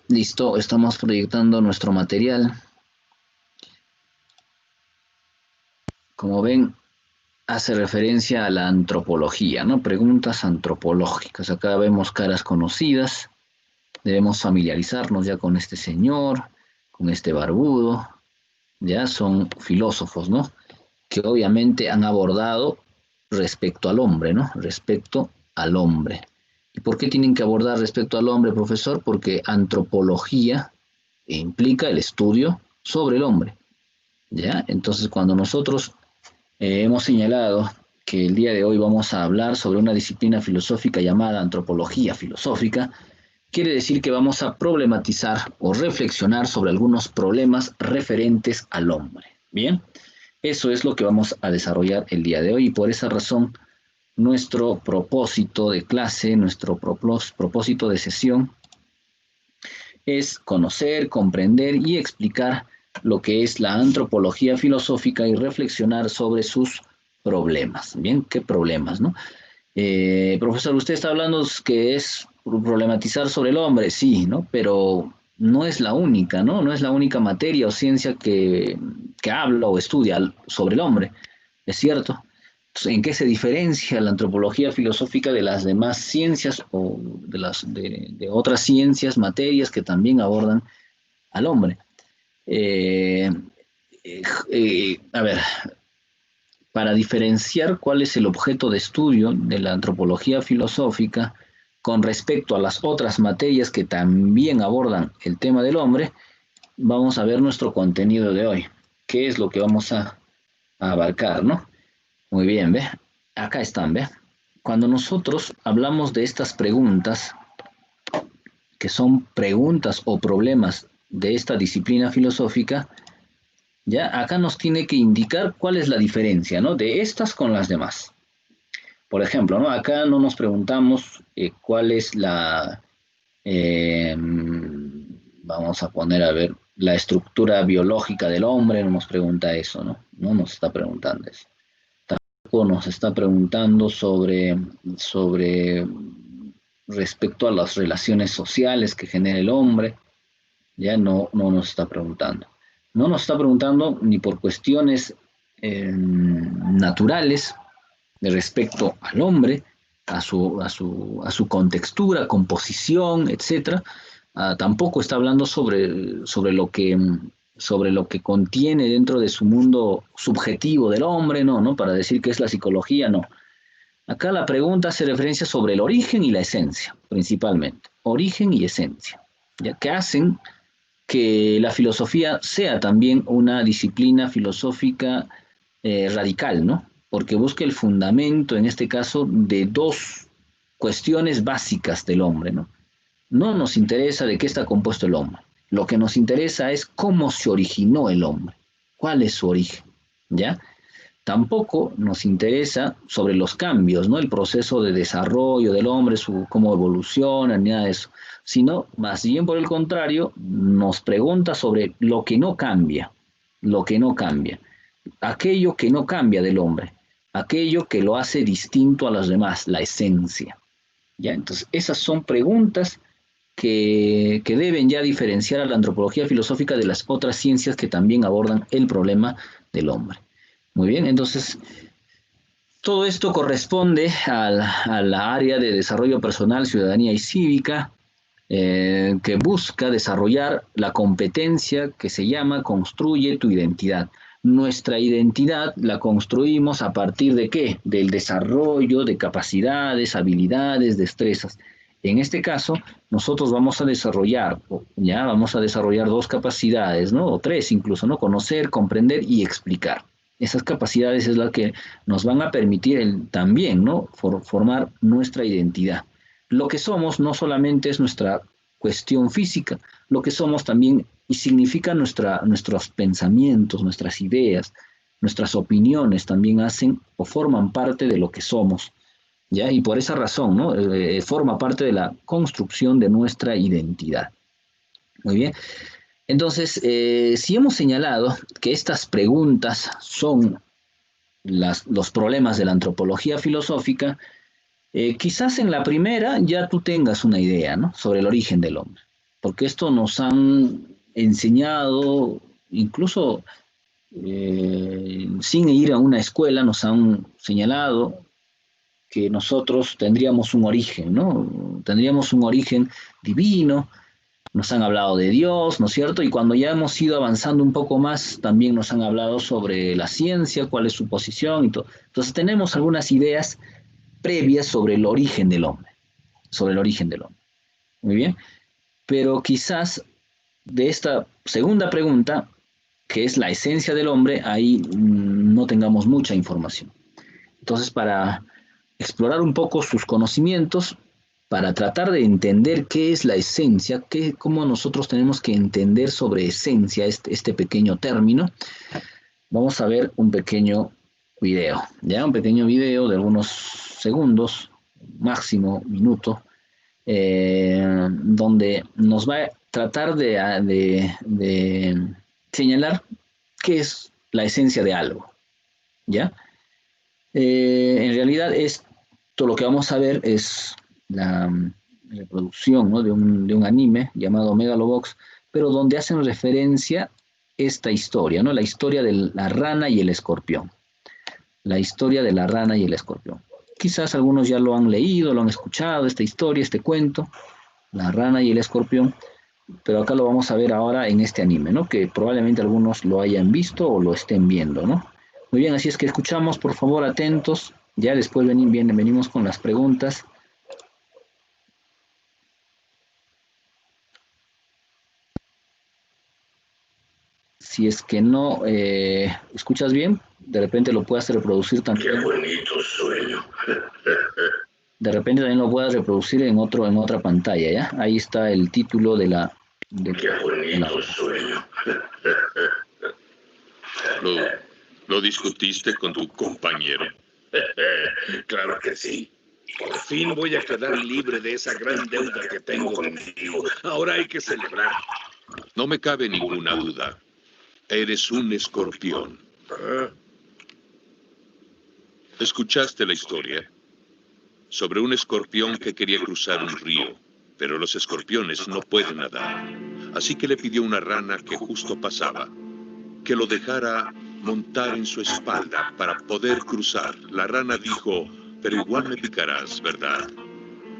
Listo, estamos proyectando nuestro material. Como ven, hace referencia a la antropología, ¿no? Preguntas antropológicas. Acá vemos caras conocidas. Debemos familiarizarnos ya con este señor, con este barbudo. Ya son filósofos, ¿no? Que obviamente han abordado respecto al hombre, ¿no? Respecto al hombre. ¿Y por qué tienen que abordar respecto al hombre, profesor? Porque antropología implica el estudio sobre el hombre, ¿ya? Entonces, cuando nosotros hemos señalado que el día de hoy vamos a hablar sobre una disciplina filosófica llamada antropología filosófica, quiere decir que vamos a problematizar o reflexionar sobre algunos problemas referentes al hombre. Bien, eso es lo que vamos a desarrollar el día de hoy y por esa razón nuestro propósito de clase, nuestro propósito de sesión es conocer, comprender y explicar lo que es la antropología filosófica y reflexionar sobre sus problemas. Bien, ¿qué problemas, no? Profesor, usted está hablando que es problematizar sobre el hombre, sí, ¿no? Pero no es la única, ¿no? No es la única materia o ciencia que habla o estudia sobre el hombre, ¿es cierto? Entonces, ¿en qué se diferencia la antropología filosófica de las demás ciencias o de otras ciencias, materias que también abordan al hombre? Eh, a ver, para diferenciar cuál es el objeto de estudio de la antropología filosófica con respecto a las otras materias que también abordan el tema del hombre, vamos a ver nuestro contenido de hoy. ¿Qué es lo que vamos a abarcar, no? Muy bien, ¿ve? Acá están, ¿ve? Cuando nosotros hablamos de estas preguntas, que son preguntas o problemas de esta disciplina filosófica, ya acá nos tiene que indicar cuál es la diferencia, ¿no? De estas con las demás. Por ejemplo, ¿no? Acá no nos preguntamos cuál es vamos a poner a ver, la estructura biológica del hombre, no nos pregunta eso, ¿no? No nos está preguntando eso. Tampoco nos está preguntando sobre respecto a las relaciones sociales que genera el hombre, ya no nos está preguntando. No nos está preguntando ni por cuestiones naturales, de respecto al hombre, a su contextura, composición, etcétera. Tampoco está hablando sobre lo que contiene dentro de su mundo subjetivo del hombre, no, para decir qué es la psicología, no. Acá la pregunta hace referencia sobre el origen y la esencia, principalmente. Origen y esencia, ya que hacen que la filosofía sea también una disciplina filosófica radical, ¿no? Porque busca el fundamento, en este caso, de dos cuestiones básicas del hombre, ¿no? No nos interesa de qué está compuesto el hombre. Lo que nos interesa es cómo se originó el hombre, cuál es su origen, ¿ya? Tampoco nos interesa sobre los cambios, ¿no? El proceso de desarrollo del hombre, cómo evoluciona, ni nada de eso, sino más bien por el contrario, nos pregunta sobre lo que no cambia, lo que no cambia, aquello que no cambia del hombre, aquello que lo hace distinto a los demás, la esencia. ¿Ya? Entonces, esas son preguntas que deben ya diferenciar a la antropología filosófica de las otras ciencias que también abordan el problema del hombre. Muy bien, entonces todo esto corresponde a la área de desarrollo personal, ciudadanía y cívica, que busca desarrollar la competencia que se llama construye tu identidad. Nuestra identidad la construimos a partir de ¿qué? Del desarrollo de capacidades, habilidades, destrezas. En este caso, nosotros vamos a desarrollar, ya vamos a desarrollar dos capacidades, ¿no? O tres incluso, ¿no? Conocer, comprender y explicar. Esas capacidades es la que nos van a permitir también, ¿no? Formar nuestra identidad. Lo que somos no solamente es nuestra cuestión física, lo que somos también y significa nuestros pensamientos, nuestras ideas, nuestras opiniones también hacen o forman parte de lo que somos, ¿ya? Y por esa razón, ¿no? Forma parte de la construcción de nuestra identidad. Muy bien. Entonces, si hemos señalado que estas preguntas son los problemas de la antropología filosófica, quizás en la primera ya tú tengas una idea, ¿no? Sobre el origen del hombre. porque esto nos han enseñado, incluso sin ir a una escuela, nos han señalado que nosotros tendríamos un origen, ¿no? Tendríamos un origen divino, nos han hablado de Dios, ¿no es cierto? Y cuando ya hemos ido avanzando un poco más, también nos han hablado sobre la ciencia, cuál es su posición y todo. Entonces tenemos algunas ideas previas sobre el origen del hombre, sobre el origen del hombre. Muy bien, pero quizás de esta segunda pregunta, que es la esencia del hombre, ahí no tengamos mucha información. Entonces, para explorar un poco sus conocimientos, para tratar de entender qué es la esencia, cómo nosotros tenemos que entender sobre esencia este pequeño término, vamos a ver un pequeño video, ¿ya? Un pequeño video de algunos segundos, máximo minuto, donde nos va a tratar de señalar qué es la esencia de algo, ¿ya? En realidad esto lo que vamos a ver es la reproducción, ¿no? de un anime llamado Megalobox, pero donde hacen referencia esta historia, ¿no? La historia de la rana y el escorpión. La historia de la rana y el escorpión. Quizás algunos ya lo han leído, lo han escuchado, esta historia, este cuento, la rana y el escorpión, pero acá lo vamos a ver ahora en este anime, ¿no? Que probablemente algunos lo hayan visto o lo estén viendo, ¿no? Muy bien, así es que escuchamos, por favor, atentos. Ya después venimos con las preguntas. Si es que no escuchas bien, de repente lo puedas reproducir también. Qué bonito sueño. De repente también lo puedas reproducir en otra pantalla, ¿ya? Ahí está el título de la... Qué bonito sueño. ¿Lo discutiste con tu compañero? Claro que sí. Por fin voy a quedar libre de esa gran deuda que tengo contigo. Ahora hay que celebrar. No me cabe ninguna duda. Eres un escorpión. ¿Ah? ¿Escuchaste la historia? Sobre un escorpión que quería cruzar un río, pero los escorpiones no pueden nadar. Así que le pidió a una rana que justo pasaba que lo dejara montar en su espalda para poder cruzar. La rana dijo, pero igual me picarás, ¿verdad?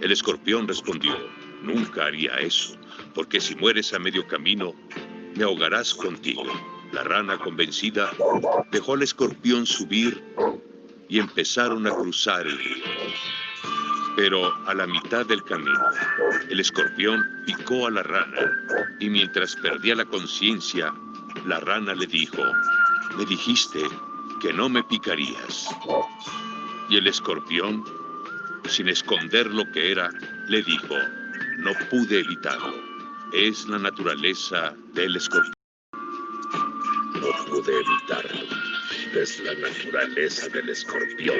El escorpión respondió, nunca haría eso, porque si mueres a medio camino, me ahogarás contigo. La rana, convencida, dejó al escorpión subir y empezaron a cruzar el río. Pero a la mitad del camino, el escorpión picó a la rana y mientras perdía la conciencia, la rana le dijo, me dijiste que no me picarías. Y el escorpión, sin esconder lo que era, le dijo, no pude evitarlo. Es la naturaleza del escorpión. No pude evitarlo. Es la naturaleza del escorpión.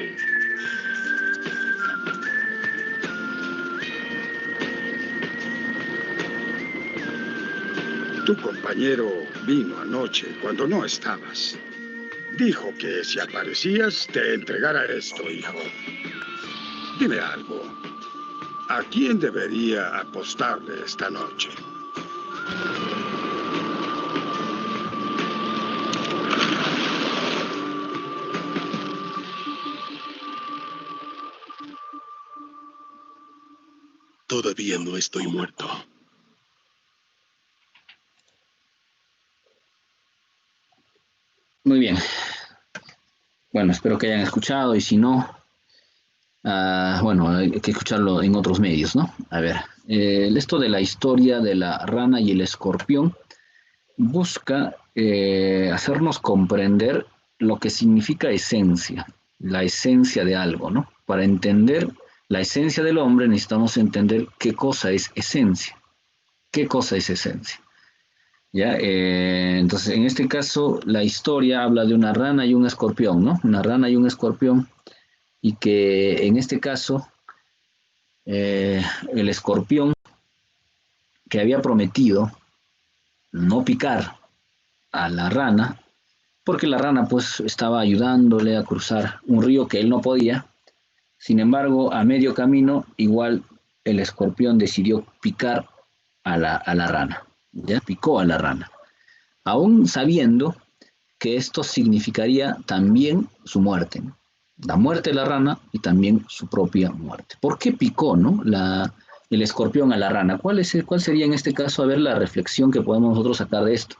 Tu compañero vino anoche cuando no estabas. Dijo que si aparecías te entregara esto, hijo. Dime algo. ¿A quién debería apostarle esta noche? Todavía no estoy muerto. Muy bien. Bueno, espero que hayan escuchado y si no, bueno, hay que escucharlo en otros medios, ¿no? A ver, esto de la historia de la rana y el escorpión busca hacernos comprender lo que significa esencia, la esencia de algo, ¿no? Para entender la esencia del hombre necesitamos entender qué cosa es esencia. ¿Qué cosa es esencia? ¿Ya? Entonces, en este caso, la historia habla de una rana y un escorpión, ¿no? Una rana y un escorpión, y que en este caso, el escorpión que había prometido no picar a la rana, porque la rana pues estaba ayudándole a cruzar un río que él no podía. Sin embargo, a medio camino, igual el escorpión decidió picar a la rana, ¿ya? Picó a la rana, aún sabiendo que esto significaría también su muerte, ¿no? La muerte de la rana y también su propia muerte. ¿Por qué picó, no? El escorpión a la rana. ¿Cuál sería en este caso, a ver, la reflexión que podemos nosotros sacar de esto?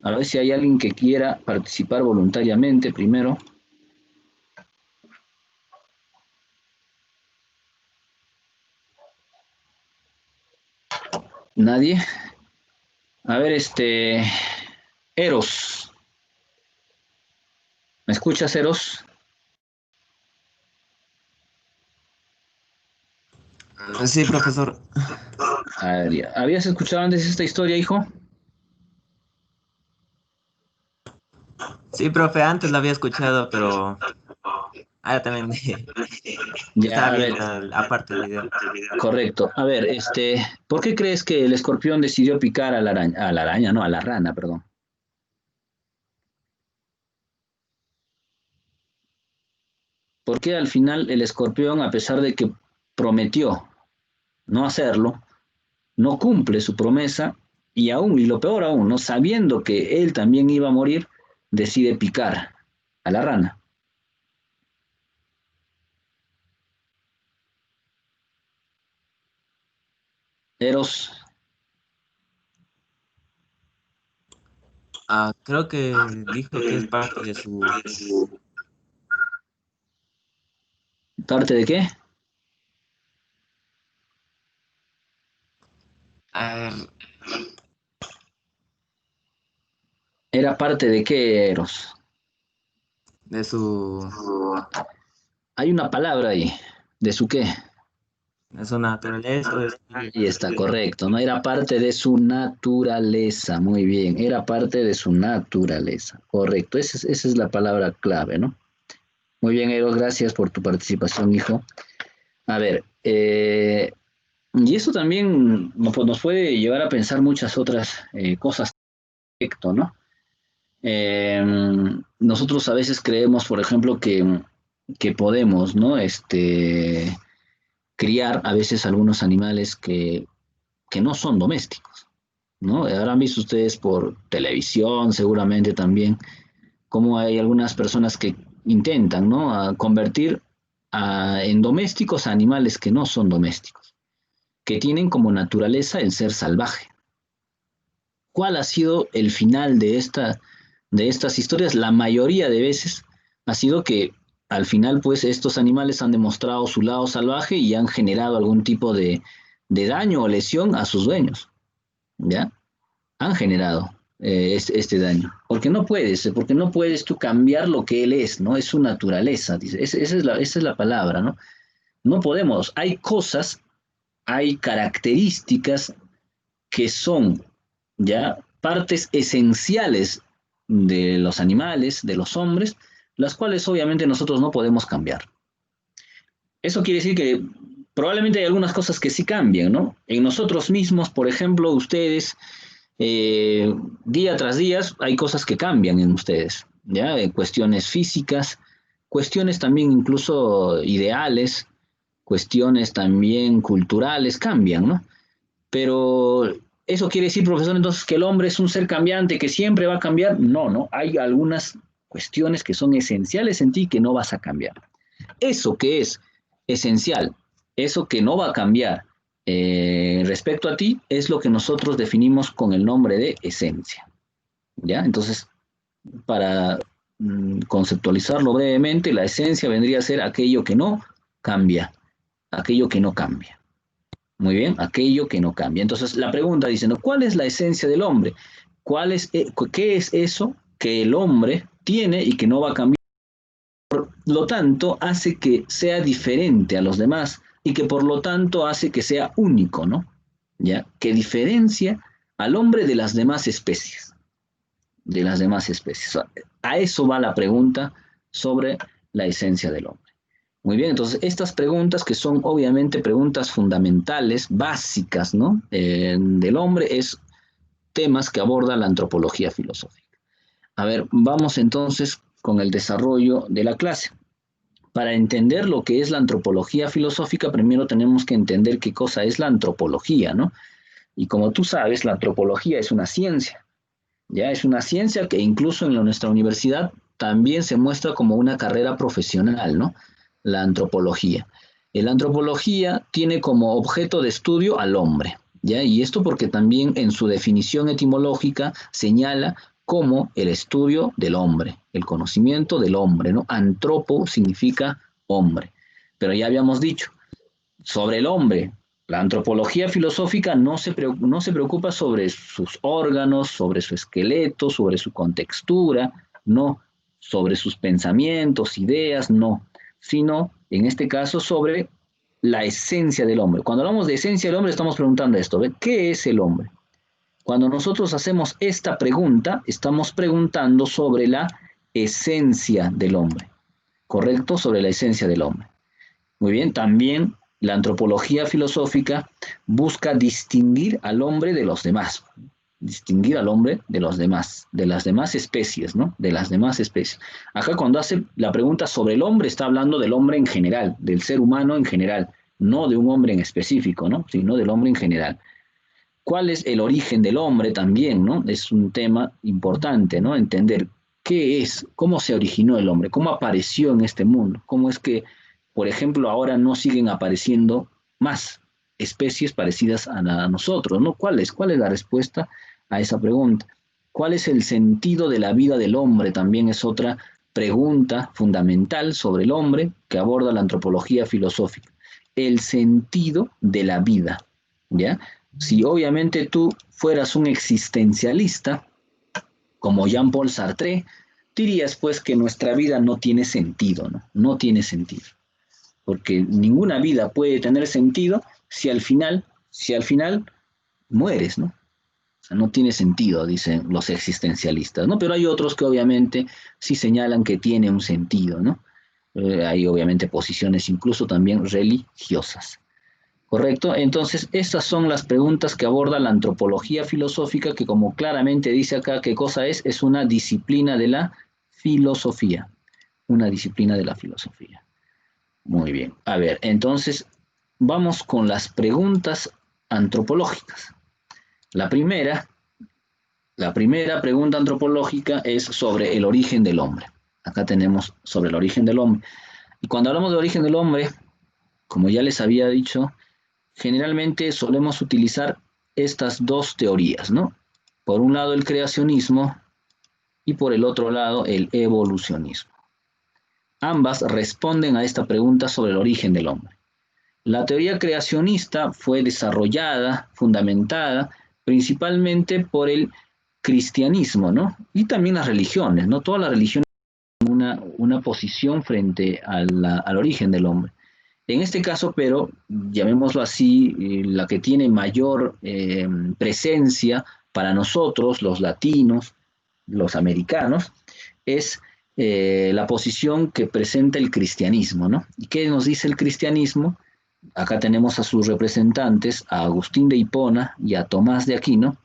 A ver si hay alguien que quiera participar voluntariamente primero. ¿Nadie? A ver, Eros. ¿Me escuchas, Eros? Sí, profesor. A ver, ya. ¿Habías escuchado antes esta historia, hijo? Sí, profe, antes la había escuchado, pero también Ya, estaba a ver, viendo aparte el video. correcto. A ver, ¿por qué crees que el escorpión decidió picar a la araña, no, a la rana, perdón? ¿Por qué al final el escorpión, a pesar de que prometió no hacerlo, no cumple su promesa y aún, y lo peor aún, no sabiendo que él también iba a morir, decide picar a la rana? Eros, Creo que dijo que es parte de su... ¿parte de qué? A ver, ¿Era parte de qué, Eros? de su... Hay una palabra ahí. ¿De su qué? de su naturaleza, de su... Ahí está, correcto. No era parte de su naturaleza. Muy bien. Era parte de su naturaleza. Correcto. Esa es la palabra clave, ¿no? Muy bien, Eros. Gracias por tu participación, hijo. A ver, y eso también nos puede llevar a pensar muchas otras cosas, ¿no? Eh, Nosotros a veces creemos, por ejemplo, que podemos, ¿no? Criar a veces algunos animales que no son domésticos, ¿no? Habrán visto ustedes por televisión, seguramente también, cómo hay algunas personas que intentan, ¿no? A convertir en domésticos a animales que no son domésticos, que tienen como naturaleza el ser salvaje. ¿Cuál ha sido el final de estas historias? La mayoría de veces ha sido que al final, pues, estos animales han demostrado su lado salvaje y han generado algún tipo de daño o lesión a sus dueños, ¿ya? Han generado este daño. Porque no puedes tú cambiar lo que él es, ¿no? Es su naturaleza, dice. Esa es la palabra, ¿no? No podemos. Hay cosas, hay características que son ya partes esenciales de los animales, de los hombres, las cuales obviamente nosotros no podemos cambiar. Eso quiere decir que probablemente hay algunas cosas que sí cambian, ¿no? En nosotros mismos, por ejemplo, ustedes, día tras día, hay cosas que cambian en ustedes, ¿ya? Cuestiones físicas, cuestiones también incluso ideales, cuestiones también culturales, cambian, ¿no? Pero ¿eso quiere decir, profesor, entonces que el hombre es un ser cambiante, que siempre va a cambiar? No, no. Hay algunas cuestiones que son esenciales en ti que no vas a cambiar. Eso que es esencial, eso que no va a cambiar respecto a ti, es lo que nosotros definimos con el nombre de esencia. ¿Ya? Entonces, para conceptualizarlo brevemente, la esencia vendría a ser aquello que no cambia, aquello que no cambia. Muy bien, aquello que no cambia. Entonces, la pregunta dice, ¿no? ¿Cuál es la esencia del hombre? ¿Qué es eso que el hombre tiene y que no va a cambiar? Por lo tanto, hace que sea diferente a los demás y que por lo tanto hace que sea único, ¿no? ¿Ya? Que diferencia al hombre de las demás especies, de las demás especies. A eso va la pregunta sobre la esencia del hombre. Muy bien, entonces estas preguntas que son obviamente preguntas fundamentales, básicas, ¿no? Del hombre, es temas que aborda la antropología filosófica. A ver, vamos entonces con el desarrollo de la clase. Para entender lo que es la antropología filosófica, primero tenemos que entender qué cosa es la antropología, ¿no? Y como tú sabes, la antropología es una ciencia, ya es una ciencia que incluso en nuestra universidad también se muestra como una carrera profesional, ¿no? La antropología. La antropología tiene como objeto de estudio al hombre, ¿ya? Y esto porque también en su definición etimológica señala como el estudio del hombre, el conocimiento del hombre, ¿no? Antropo significa hombre. Pero ya habíamos dicho, sobre el hombre, la antropología filosófica no se preocupa sobre sus órganos, sobre su esqueleto, sobre su contextura, no, sobre sus pensamientos, ideas, no, sino en este caso sobre la esencia del hombre. Cuando hablamos de esencia del hombre estamos preguntando esto, ¿ve? ¿Qué es el hombre? Cuando nosotros hacemos esta pregunta, estamos preguntando sobre la esencia del hombre, ¿correcto? Sobre la esencia del hombre. Muy bien, también la antropología filosófica busca distinguir al hombre de los demás, distinguir al hombre de los demás, de las demás especies, ¿no? De las demás especies. Acá cuando hace la pregunta sobre el hombre, está hablando del hombre en general, del ser humano en general, no de un hombre en específico, ¿no? Sino del hombre en general. ¿Cuál es el origen del hombre también, ¿no? Es un tema importante, ¿no? Entender qué es, cómo se originó el hombre, cómo apareció en este mundo, cómo es que, por ejemplo, ahora no siguen apareciendo más especies parecidas a nosotros, ¿no? ¿Cuál es la respuesta a esa pregunta? ¿Cuál es el sentido de la vida del hombre? También es otra pregunta fundamental sobre el hombre que aborda la antropología filosófica. El sentido de la vida, ¿ya? Si obviamente tú fueras un existencialista, como Jean-Paul Sartre, dirías pues que nuestra vida no tiene sentido, ¿no? No tiene sentido. Porque ninguna vida puede tener sentido si al final mueres, ¿no? O sea, no tiene sentido, dicen los existencialistas, ¿no? Pero hay otros que obviamente sí señalan que tiene un sentido, ¿no? Hay obviamente posiciones incluso también religiosas. ¿Correcto? Entonces, estas son las preguntas que aborda la antropología filosófica, que como claramente dice acá, ¿qué cosa es? Es una disciplina de la filosofía. Una disciplina de la filosofía. Muy bien. A ver, entonces, vamos con las preguntas antropológicas. La primera pregunta antropológica es sobre el origen del hombre. Acá tenemos sobre el origen del hombre. Y cuando hablamos del origen del hombre, como ya les había dicho, generalmente solemos utilizar estas dos teorías, ¿no? Por un lado el creacionismo y por el otro lado el evolucionismo. Ambas responden a esta pregunta sobre el origen del hombre. La teoría creacionista fue desarrollada, fundamentada, principalmente por el cristianismo, ¿no? Y también las religiones, ¿no? Todas las religiones tienen una posición frente al origen del hombre. En este caso, pero, llamémoslo así, la que tiene mayor presencia para nosotros, los latinos, los americanos, es la posición que presenta el cristianismo, ¿no? ¿Y qué nos dice el cristianismo? Acá tenemos a sus representantes, a Agustín de Hipona y a Tomás de Aquino.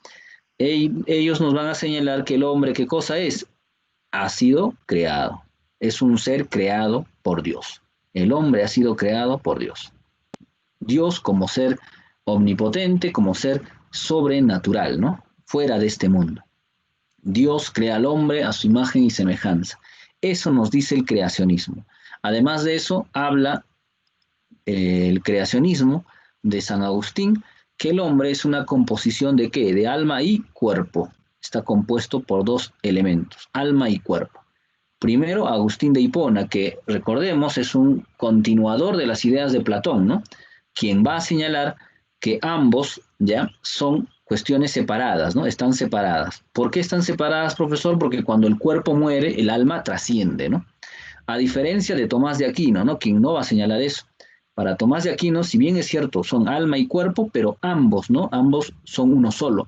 Ellos nos van a señalar que el hombre, ¿qué cosa es? Ha sido creado. Es un ser creado por Dios. El hombre ha sido creado por Dios. Dios como ser omnipotente, como ser sobrenatural, ¿no? Fuera de este mundo. Dios crea al hombre a su imagen y semejanza. Eso nos dice el creacionismo. Además de eso, habla el creacionismo de San Agustín, que el hombre es una composición de ¿qué? De alma y cuerpo. Está compuesto por dos elementos, alma y cuerpo. Primero, Agustín de Hipona, que recordemos es un continuador de las ideas de Platón, ¿no? Quien va a señalar que ambos ya son cuestiones separadas, ¿no? Están separadas. ¿Por qué están separadas, profesor? Porque cuando el cuerpo muere, el alma trasciende, ¿no? A diferencia de Tomás de Aquino, ¿no? Quien no va a señalar eso. Para Tomás de Aquino, si bien es cierto, son alma y cuerpo, pero ambos, ¿no? Ambos son uno solo.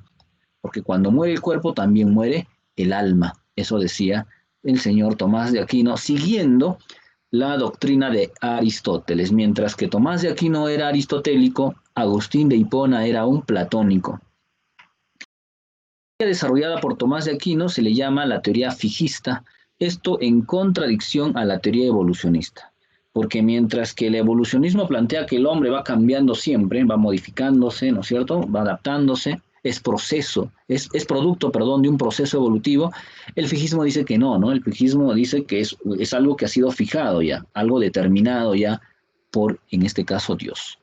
Porque cuando muere el cuerpo, también muere el alma. Eso decía el señor Tomás de Aquino, siguiendo la doctrina de Aristóteles. Mientras que Tomás de Aquino era aristotélico, Agustín de Hipona era un platónico. La teoría desarrollada por Tomás de Aquino se le llama la teoría fijista, esto en contradicción a la teoría evolucionista. porque mientras que el evolucionismo plantea que el hombre va cambiando siempre, va modificándose, ¿no es cierto? Va adaptándose, es producto, perdón, de un proceso evolutivo, el fijismo dice que no, ¿no? El fijismo dice que es algo que ha sido fijado ya, algo determinado ya por, en este caso, Dios.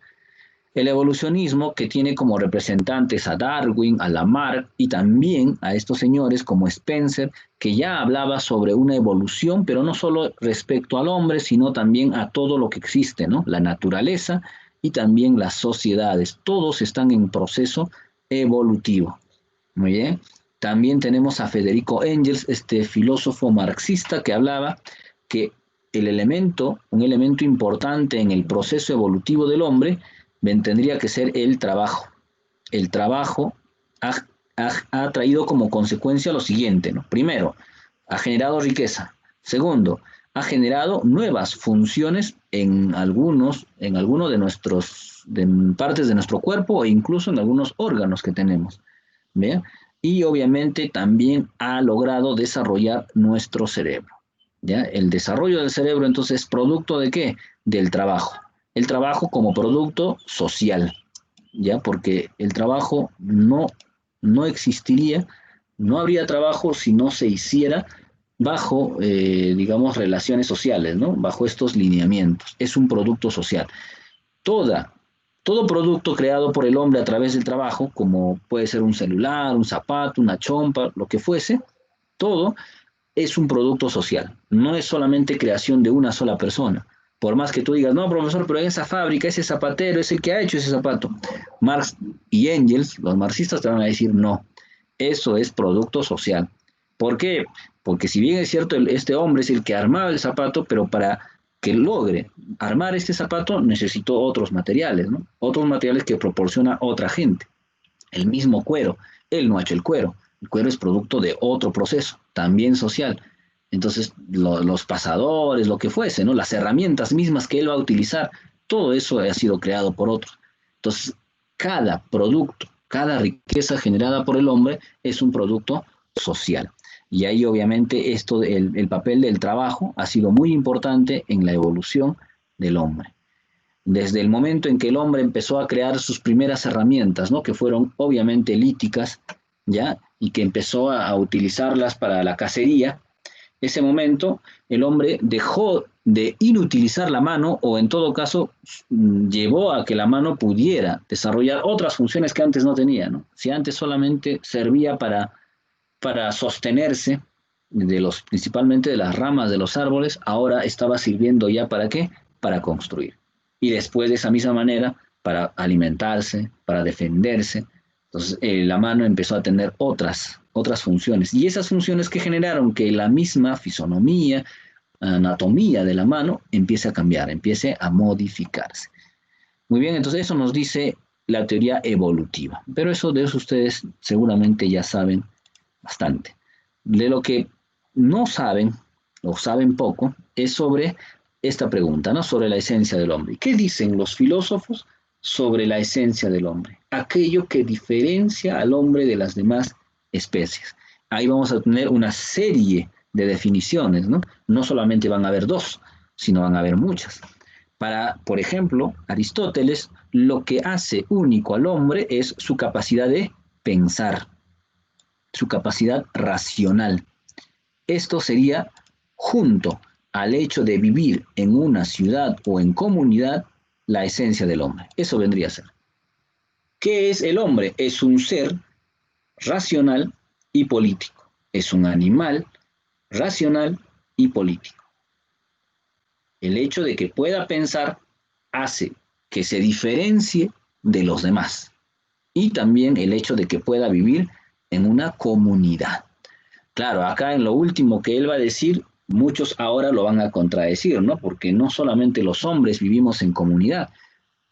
El evolucionismo, que tiene como representantes a Darwin, a Lamarck y también a estos señores como Spencer, que ya hablaba sobre una evolución, pero no solo respecto al hombre, sino también a todo lo que existe, ¿no? La naturaleza y también las sociedades. Todos están en proceso evolutivo. Muy bien. También tenemos a Federico Engels, este filósofo marxista que hablaba que un elemento importante en el proceso evolutivo del hombre, tendría que ser el trabajo. El trabajo ha traído como consecuencia lo siguiente, ¿no? Primero, ha generado riqueza. Segundo, ha generado nuevas funciones en algunos de partes de nuestro cuerpo e incluso en algunos órganos que tenemos. ¿Bien? Y obviamente también ha logrado desarrollar nuestro cerebro. ¿Ya? El desarrollo del cerebro entonces es producto de ¿qué? Del trabajo. El trabajo como producto social, ¿ya? Porque el trabajo no existiría, no habría trabajo si no se hiciera bajo, digamos, relaciones sociales, ¿no? Bajo estos lineamientos. Es un producto social. Todo producto creado por el hombre a través del trabajo, como puede ser un celular, un zapato, una chompa, lo que fuese, todo es un producto social. No es solamente creación de una sola persona. Por más que tú digas, no, profesor, pero en esa fábrica, ese zapatero es el que ha hecho ese zapato. Marx y Engels, los marxistas, te van a decir, no, eso es producto social. ¿Por qué? Porque si bien es cierto, este hombre es el que armaba el zapato, pero para que logre armar este zapato necesitó otros materiales, ¿no? Otros materiales que proporciona otra gente. El mismo cuero, él no ha hecho el cuero es producto de otro proceso, también social. Entonces, los pasadores, lo que fuese, ¿no? Las herramientas mismas que él va a utilizar, todo eso ha sido creado por otros. Entonces, cada producto, cada riqueza generada por el hombre es un producto social. Y ahí obviamente el papel del trabajo ha sido muy importante en la evolución del hombre. Desde el momento en que el hombre empezó a crear sus primeras herramientas, ¿no? Que fueron obviamente líticas, ¿ya? Y que empezó a utilizarlas para la cacería, ese momento el hombre dejó de inutilizar la mano o en todo caso llevó a que la mano pudiera desarrollar otras funciones que antes no tenía, ¿no? Si antes solamente servía para sostenerse principalmente de las ramas de los árboles, ahora estaba sirviendo ya ¿para qué? Para construir. Y después de esa misma manera para alimentarse, para defenderse. Entonces la mano empezó a tener otras funciones. Y esas funciones que generaron que la misma fisonomía, anatomía de la mano empiece a cambiar, empiece a modificarse. Muy bien, entonces eso nos dice la teoría evolutiva. Pero de eso ustedes seguramente ya saben bastante. De lo que no saben, o saben poco, es sobre esta pregunta, ¿no? Sobre la esencia del hombre. ¿Qué dicen los filósofos sobre la esencia del hombre? Aquello que diferencia al hombre de las demás especies. Ahí vamos a tener una serie de definiciones, ¿no? No solamente van a haber dos, sino van a haber muchas. Por ejemplo, Aristóteles, lo que hace único al hombre es su capacidad de pensar, su capacidad racional. Esto sería junto al hecho de vivir en una ciudad o en comunidad, la esencia del hombre. Eso vendría a ser. ¿Qué es el hombre? Es un ser racional y político. Es un animal racional y político. El hecho de que pueda pensar hace que se diferencie de los demás. Y también el hecho de que pueda vivir en una comunidad. Claro, acá en lo último que él va a decir, muchos ahora lo van a contradecir, ¿no? Porque no solamente los hombres vivimos en comunidad,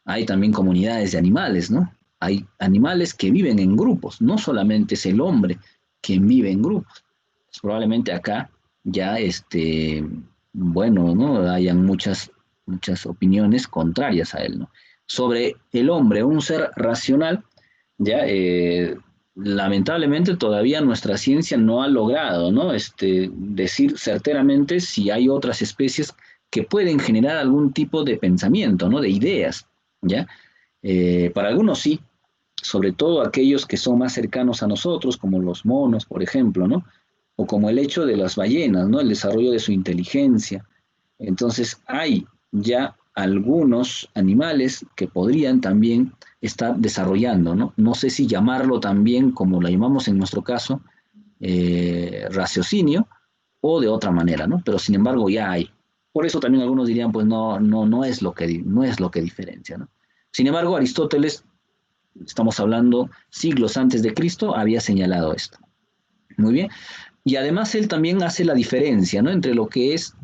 hay también comunidades de animales, ¿no? Hay animales que viven en grupos, no solamente es el hombre quien vive en grupos. Pues probablemente acá ya, bueno, ¿no? Hayan muchas opiniones contrarias a él, ¿no? Sobre el hombre, un ser racional, ya, lamentablemente todavía nuestra ciencia no ha logrado, ¿no? Decir certeramente si hay otras especies que pueden generar algún tipo de pensamiento, ¿no? De ideas, ¿ya? Para algunos sí, sobre todo aquellos que son más cercanos a nosotros, como los monos, por ejemplo, ¿no? O como el hecho de las ballenas, ¿no? El desarrollo de su inteligencia. Entonces, hay ya algunos animales que podrían también estar desarrollando, ¿no? No sé si llamarlo también, como lo llamamos en nuestro caso, raciocinio, o de otra manera, ¿no? Pero sin embargo ya hay. Por eso también algunos dirían, pues no es no es lo que diferencia, ¿no? Sin embargo, Aristóteles, estamos hablando siglos antes de Cristo, había señalado esto. Muy bien. Y además él también hace la diferencia, ¿no? Entre lo que es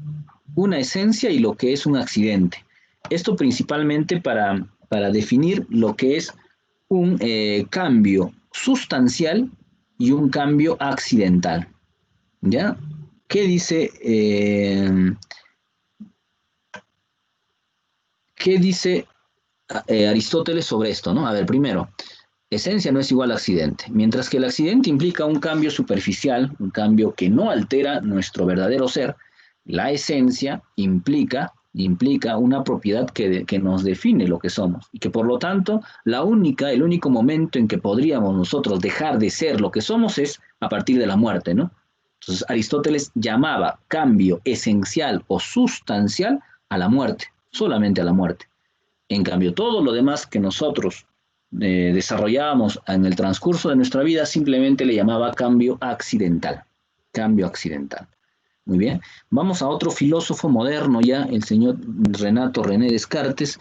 una esencia y lo que es un accidente. Esto principalmente para definir lo que es un cambio sustancial y un cambio accidental. ¿Ya? ¿Qué dice, qué dice Aristóteles sobre esto, ¿no? A ver, primero, esencia no es igual a accidente, mientras que el accidente implica un cambio superficial, un cambio que no altera nuestro verdadero ser, la esencia implica una propiedad que nos define lo que somos y que por lo tanto el único momento en que podríamos nosotros dejar de ser lo que somos es a partir de la muerte, ¿no? Entonces Aristóteles llamaba cambio esencial o sustancial a la muerte, solamente a la muerte. En cambio, todo lo demás que nosotros desarrollábamos en el transcurso de nuestra vida simplemente le llamaba cambio accidental. Cambio accidental. Muy bien. Vamos a otro filósofo moderno ya, el señor René Descartes,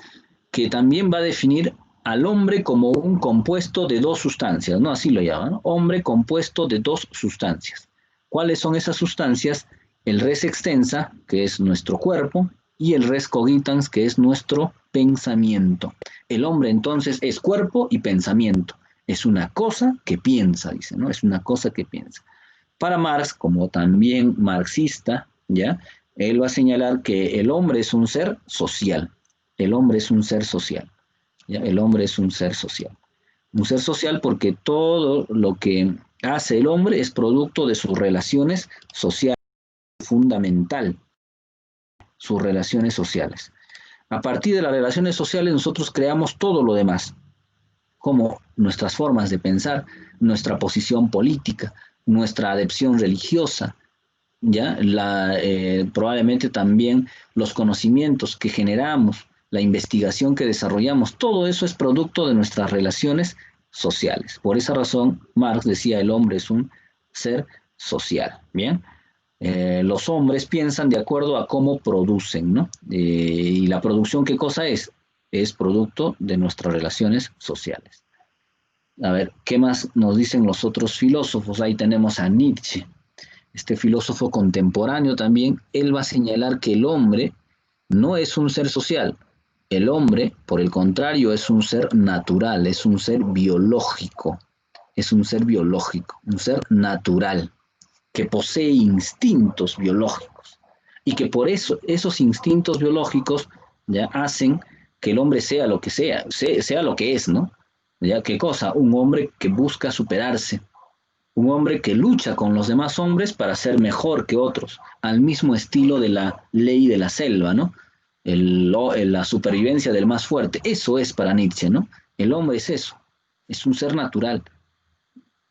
que también va a definir al hombre como un compuesto de dos sustancias, ¿no? Así lo llaman, ¿no? Hombre compuesto de dos sustancias. ¿Cuáles son esas sustancias? El res extensa, que es nuestro cuerpo, y el res cogitans, que es nuestro pensamiento. El hombre entonces es cuerpo y pensamiento. Es una cosa que piensa, dice, ¿no? Es una cosa que piensa. Para Marx, como también marxista, ¿ya? Él va a señalar que el hombre es un ser social. El hombre es un ser social. ¿Ya? El hombre es un ser social. Un ser social porque todo lo que hace el hombre es producto de sus relaciones sociales, fundamental, sus relaciones sociales. A partir de las relaciones sociales nosotros creamos todo lo demás, como nuestras formas de pensar, nuestra posición política, nuestra adhesión religiosa, ¿ya? Probablemente también los conocimientos que generamos, la investigación que desarrollamos, todo eso es producto de nuestras relaciones sociales. Por esa razón, Marx decía, el hombre es un ser social, ¿bien? Los hombres piensan de acuerdo a cómo producen, ¿no? Y la producción, ¿qué cosa es? Es producto de nuestras relaciones sociales. A ver, ¿qué más nos dicen los otros filósofos? Ahí tenemos a Nietzsche, este filósofo contemporáneo también. Él va a señalar que el hombre no es un ser social. El hombre, por el contrario, es un ser natural, es un ser biológico, es un ser biológico, un ser natural, que posee instintos biológicos y que por eso esos instintos biológicos ya hacen que el hombre sea lo que sea lo que es, ¿no? ¿Ya qué cosa? Un hombre que busca superarse, un hombre que lucha con los demás hombres para ser mejor que otros, al mismo estilo de la ley de la selva, ¿no? La supervivencia del más fuerte, eso es para Nietzsche, ¿no? El hombre es eso, es un ser natural,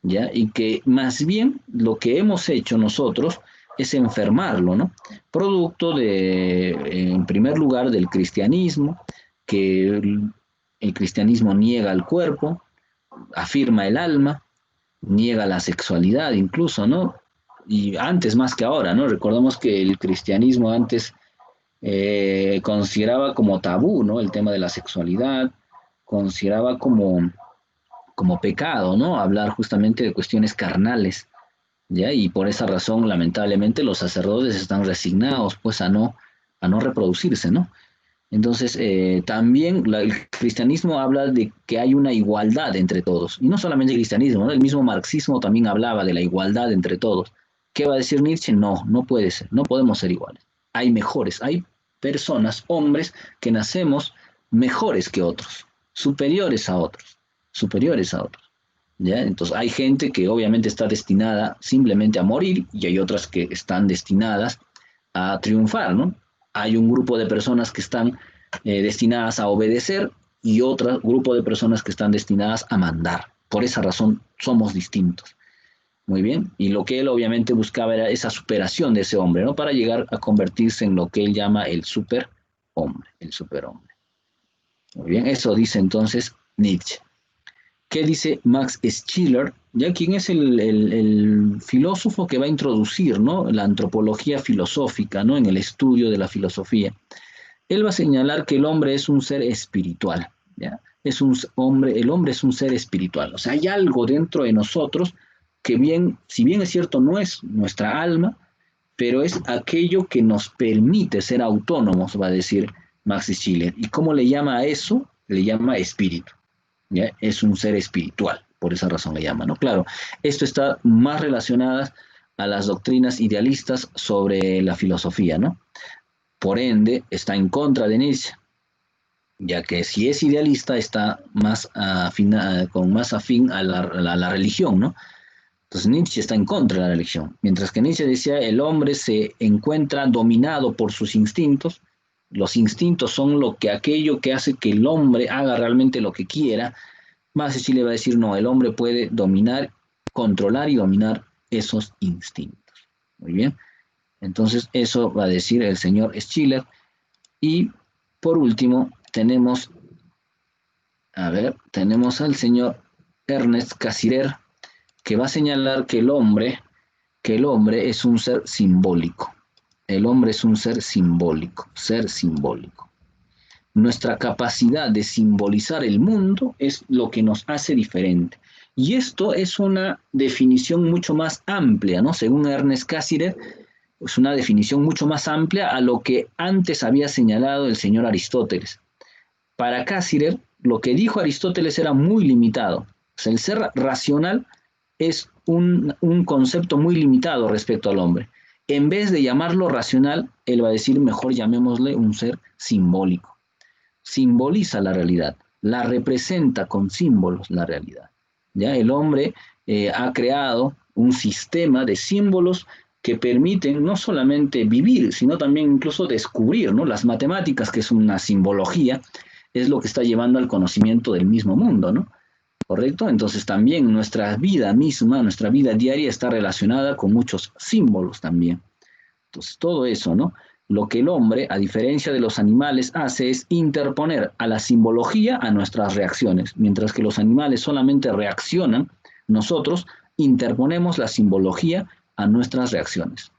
¿ya? Y que más bien lo que hemos hecho nosotros es enfermarlo, ¿no? Producto en primer lugar, del cristianismo, que el cristianismo niega el cuerpo, afirma el alma, niega la sexualidad incluso, ¿no? Y antes más que ahora, ¿no? Recordemos que el cristianismo antes consideraba como tabú, ¿no? El tema de la sexualidad, consideraba como pecado, ¿no? Hablar justamente de cuestiones carnales, ¿ya? Y por esa razón, lamentablemente, los sacerdotes están resignados, pues, a no reproducirse, ¿no? Entonces, también el cristianismo habla de que hay una igualdad entre todos, y no solamente el cristianismo, ¿no? El mismo marxismo también hablaba de la igualdad entre todos. ¿Qué va a decir Nietzsche? No, no puede ser, no podemos ser iguales. Hay mejores, hay personas, hombres, que nacemos mejores que otros, superiores a otros, superiores a otros. ¿Ya? Entonces hay gente que obviamente está destinada simplemente a morir y hay otras que están destinadas a triunfar, ¿no? Hay un grupo de personas que están destinadas a obedecer y otro grupo de personas que están destinadas a mandar. Por esa razón somos distintos. Muy bien, y lo que él obviamente buscaba era esa superación de ese hombre, ¿no? Para llegar a convertirse en lo que él llama el superhombre, el superhombre. Muy bien, eso dice entonces Nietzsche. ¿Qué dice Max Scheler? Ya quién es el filósofo que va a introducir, ¿no?, la antropología filosófica, ¿no?, en el estudio de la filosofía. Él va a señalar que el hombre es un ser espiritual, ¿ya? El hombre es un ser espiritual. O sea, hay algo dentro de nosotros que bien, si bien es cierto, no es nuestra alma, pero es aquello que nos permite ser autónomos, va a decir Max Scheler. ¿Y cómo le llama a eso? Le llama espíritu, ¿ya? Es un ser espiritual, por esa razón le llama, ¿no? Claro, esto está más relacionado a las doctrinas idealistas sobre la filosofía, ¿no? Por ende, está en contra de Nietzsche, ya que si es idealista está más con más afín a la religión, ¿no? Entonces Nietzsche está en contra de la religión, mientras que Nietzsche decía el hombre se encuentra dominado por sus instintos. Los instintos son aquello que hace que el hombre haga realmente lo que quiera. Más Chile va a decir no, el hombre puede dominar, controlar y dominar esos instintos. Muy bien. Entonces eso va a decir el señor Schiller. Y por último tenemos al señor Ernest Cassirer, que va a señalar que el hombre es un ser simbólico. El hombre es un ser simbólico. Nuestra capacidad de simbolizar el mundo es lo que nos hace diferente. Y esto es una definición mucho más amplia, ¿no? Según Ernest Cassirer, es una definición mucho más amplia a lo que antes había señalado el señor Aristóteles. Para Cassirer, lo que dijo Aristóteles era muy limitado. O sea, el ser racional es un concepto muy limitado respecto al hombre. En vez de llamarlo racional, él va a decir, mejor llamémosle un ser simbólico. Simboliza la realidad, la representa con símbolos la realidad. ¿Ya? El hombre ha creado un sistema de símbolos que permiten no solamente vivir, sino también incluso descubrir, ¿no? Las matemáticas, que es una simbología, es lo que está llevando al conocimiento del mismo mundo, ¿no? ¿Correcto? Entonces también nuestra vida misma, nuestra vida diaria está relacionada con muchos símbolos también. Entonces todo eso, ¿no? Lo que el hombre, a diferencia de los animales, hace es interponer a la simbología a nuestras reacciones. Mientras que los animales solamente reaccionan, nosotros interponemos la simbología a nuestras reacciones.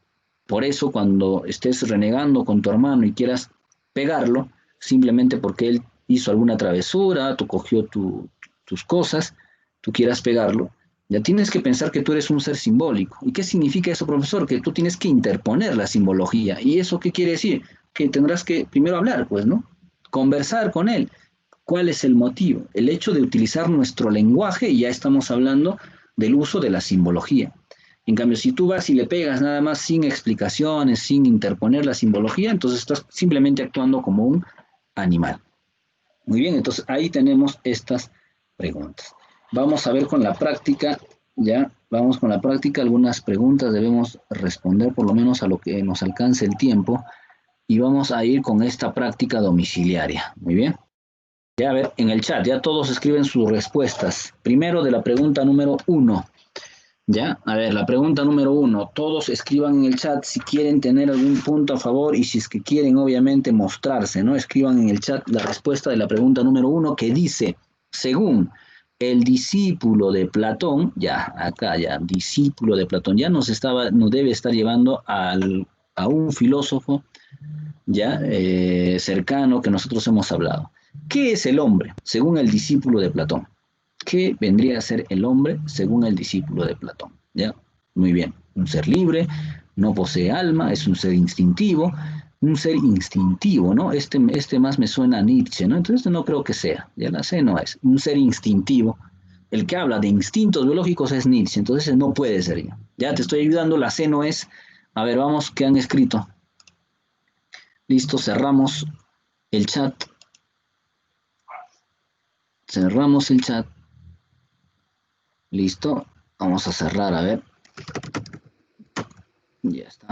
Por eso cuando estés renegando con tu hermano y quieras pegarlo, simplemente porque él hizo alguna travesura, tú cogió tus cosas, tú quieras pegarlo, ya tienes que pensar que tú eres un ser simbólico. ¿Y qué significa eso, profesor? Que tú tienes que interponer la simbología. ¿Y eso qué quiere decir? Que tendrás que primero hablar, pues, ¿no? Conversar con él. ¿Cuál es el motivo? El hecho de utilizar nuestro lenguaje, y ya estamos hablando del uso de la simbología. En cambio, si tú vas y le pegas nada más sin explicaciones, sin interponer la simbología, entonces estás simplemente actuando como un animal. Muy bien, entonces ahí tenemos estas preguntas. Vamos a ver con la práctica, ya, vamos con la práctica, algunas preguntas debemos responder por lo menos a lo que nos alcance el tiempo y vamos a ir con esta práctica domiciliaria. Muy bien. Ya, a ver, en el chat, ya todos escriben sus respuestas. Primero de la pregunta número 1. Ya, a ver, la pregunta número 1. Todos escriban en el chat si quieren tener algún punto a favor y si es que quieren, obviamente, mostrarse, ¿no? Escriban en el chat la respuesta de la pregunta número 1 que dice, según el discípulo de Platón, ya, acá ya, discípulo de Platón, ya nos debe estar llevando a un filósofo, ya, cercano que nosotros hemos hablado. ¿Qué es el hombre, según el discípulo de Platón? ¿Qué vendría a ser el hombre según el discípulo de Platón? ¿Ya? Muy bien, un ser libre, no posee alma, es un ser instintivo, ¿no? Este más me suena a Nietzsche, ¿no? Entonces no creo que sea, ya la C no es, un ser instintivo. El que habla de instintos biológicos es Nietzsche, entonces no puede ser yo. Ya te estoy ayudando, la C no es. A ver, vamos, ¿qué han escrito? Listo, cerramos el chat. Cerramos el chat. Listo, vamos a cerrar, a ver. Ya está.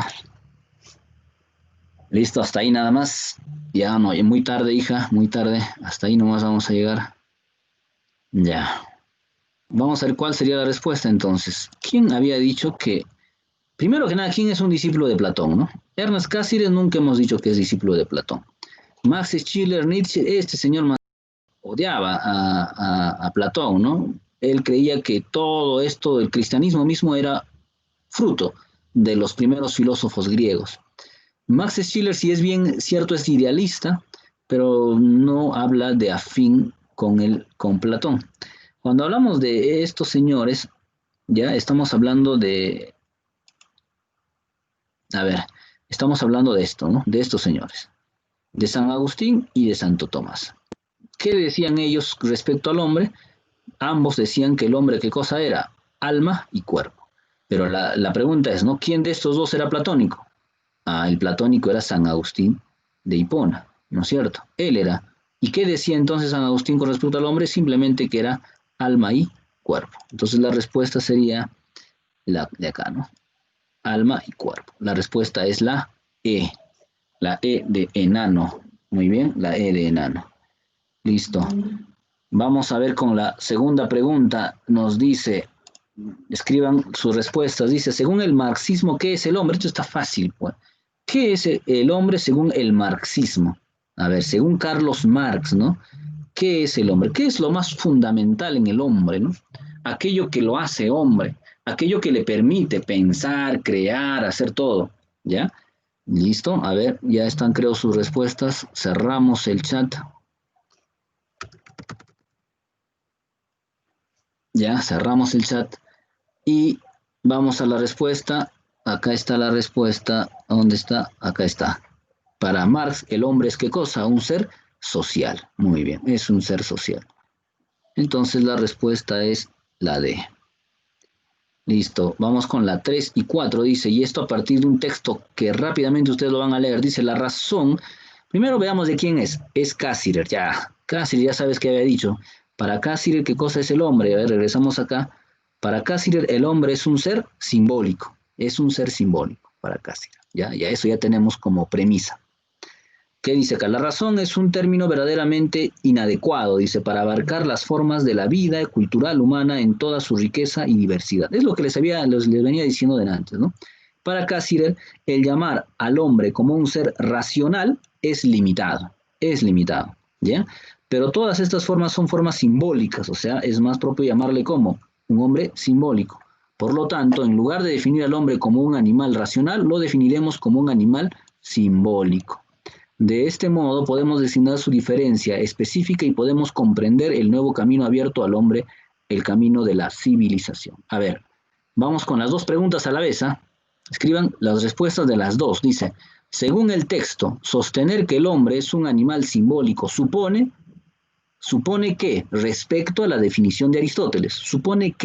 Listo, hasta ahí nada más. Ya no, muy tarde, hija, muy tarde. Hasta ahí nomás vamos a llegar. Ya. Vamos a ver cuál sería la respuesta entonces. ¿Quién había dicho que, primero que nada, quién es un discípulo de Platón, ¿no? Ernest Cassirer nunca hemos dicho que es discípulo de Platón. Max Schiller, Nietzsche, este señor odiaba a Platón, ¿no? Él creía que todo esto, el cristianismo mismo era fruto de los primeros filósofos griegos. Max Schiller, si es bien cierto, es idealista, pero no habla de afín con Platón. Cuando hablamos de estos señores, ya estamos hablando de, a ver, estamos hablando de esto, ¿no? De estos señores, de San Agustín y de Santo Tomás. ¿Qué decían ellos respecto al hombre? Ambos decían que el hombre, ¿qué cosa era? Alma y cuerpo. Pero la pregunta es, ¿no? ¿Quién de estos dos era platónico? Ah, el platónico era San Agustín de Hipona, ¿no es cierto? Él era. ¿Y qué decía entonces San Agustín con respecto al hombre? Simplemente que era alma y cuerpo. Entonces la respuesta sería la de acá, ¿no? Alma y cuerpo. La respuesta es la E de enano. Muy bien, la E de enano. Listo. Vamos a ver con la segunda pregunta. Nos dice, escriban sus respuestas. Dice, según el marxismo, ¿qué es el hombre? Esto está fácil, pues. ¿Qué es el hombre según el marxismo? A ver, según Carlos Marx, ¿no? ¿Qué es el hombre? ¿Qué es lo más fundamental en el hombre, ¿no? Aquello que lo hace hombre, aquello que le permite pensar, crear, hacer todo, ¿ya? Listo, a ver, ya están creo sus respuestas. Cerramos el chat. Ya, cerramos el chat y vamos a la respuesta. Acá está la respuesta. ¿Dónde está? Acá está. Para Marx, el hombre es ¿qué cosa? Un ser social. Muy bien, es un ser social. Entonces la respuesta es la D. Listo, vamos con la 3 y 4. Dice, y esto a partir de un texto que rápidamente ustedes lo van a leer. Dice, la razón. Primero veamos de quién es. Es Cassirer, ya. Cassirer, ya sabes que había dicho. Para Cassirer, ¿qué cosa es el hombre? A ver, regresamos acá. Para Cassirer, el hombre es un ser simbólico. Es un ser simbólico para Cassirer. Ya, eso ya tenemos como premisa. ¿Qué dice acá? La razón es un término verdaderamente inadecuado, dice, para abarcar las formas de la vida cultural humana en toda su riqueza y diversidad. Es lo que les venía diciendo de antes, ¿no? Para Cassirer, el llamar al hombre como un ser racional es limitado, ¿ya? Pero todas estas formas son formas simbólicas, o sea, es más propio llamarle como un hombre simbólico. Por lo tanto, en lugar de definir al hombre como un animal racional, lo definiremos como un animal simbólico. De este modo podemos designar su diferencia específica y podemos comprender el nuevo camino abierto al hombre, el camino de la civilización. A ver, vamos con las dos preguntas a la vez, ¿eh? Escriban las respuestas de las dos. Dice, según el texto, sostener que el hombre es un animal simbólico supone que, respecto a la definición de Aristóteles, supone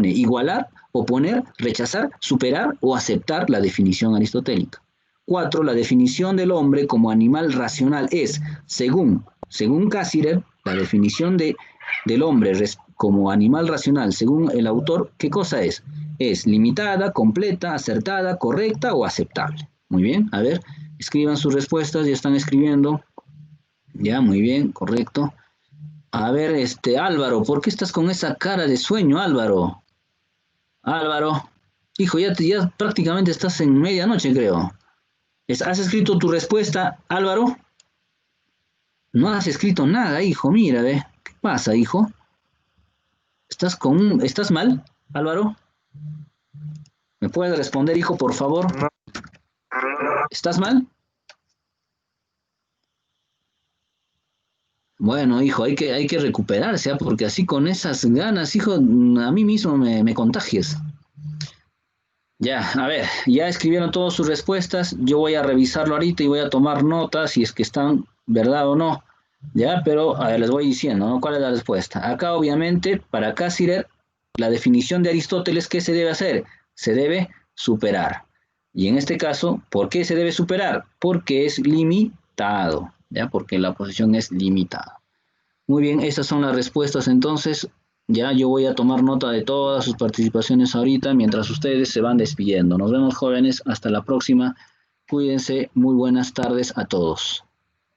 igualar, oponer, rechazar, superar o aceptar la definición aristotélica. 4. La definición del hombre como animal racional es, según Cassirer, la definición del hombre como animal racional, según el autor, ¿qué cosa es? Es limitada, completa, acertada, correcta o aceptable. Muy bien, a ver, escriban sus respuestas, ya están escribiendo. Ya, muy bien, correcto. A ver, Álvaro, ¿por qué estás con esa cara de sueño, Álvaro? Álvaro, hijo, ya prácticamente estás en medianoche, creo. ¿Has escrito tu respuesta, Álvaro? No has escrito nada, hijo, mira, ve. ¿Qué pasa, hijo? ¿Estás mal, Álvaro? ¿Me puedes responder, hijo, por favor? ¿Estás mal? Bueno, hijo, hay que recuperarse, ¿eh? Porque así con esas ganas, hijo, a mí mismo me contagias. Ya, a ver, ya escribieron todas sus respuestas, yo voy a revisarlo ahorita y voy a tomar notas si es que están verdad o no, ya, pero a ver, les voy diciendo, ¿no? ¿Cuál es la respuesta? Acá, obviamente, para Cassirer, la definición de Aristóteles, ¿qué se debe hacer? Se debe superar. Y en este caso, ¿por qué se debe superar? Porque es limitado, ¿ya? Porque la oposición es limitada. Muy bien, estas son las respuestas entonces. Ya yo voy a tomar nota de todas sus participaciones ahorita mientras ustedes se van despidiendo. Nos vemos, jóvenes, hasta la próxima. Cuídense, muy buenas tardes a todos.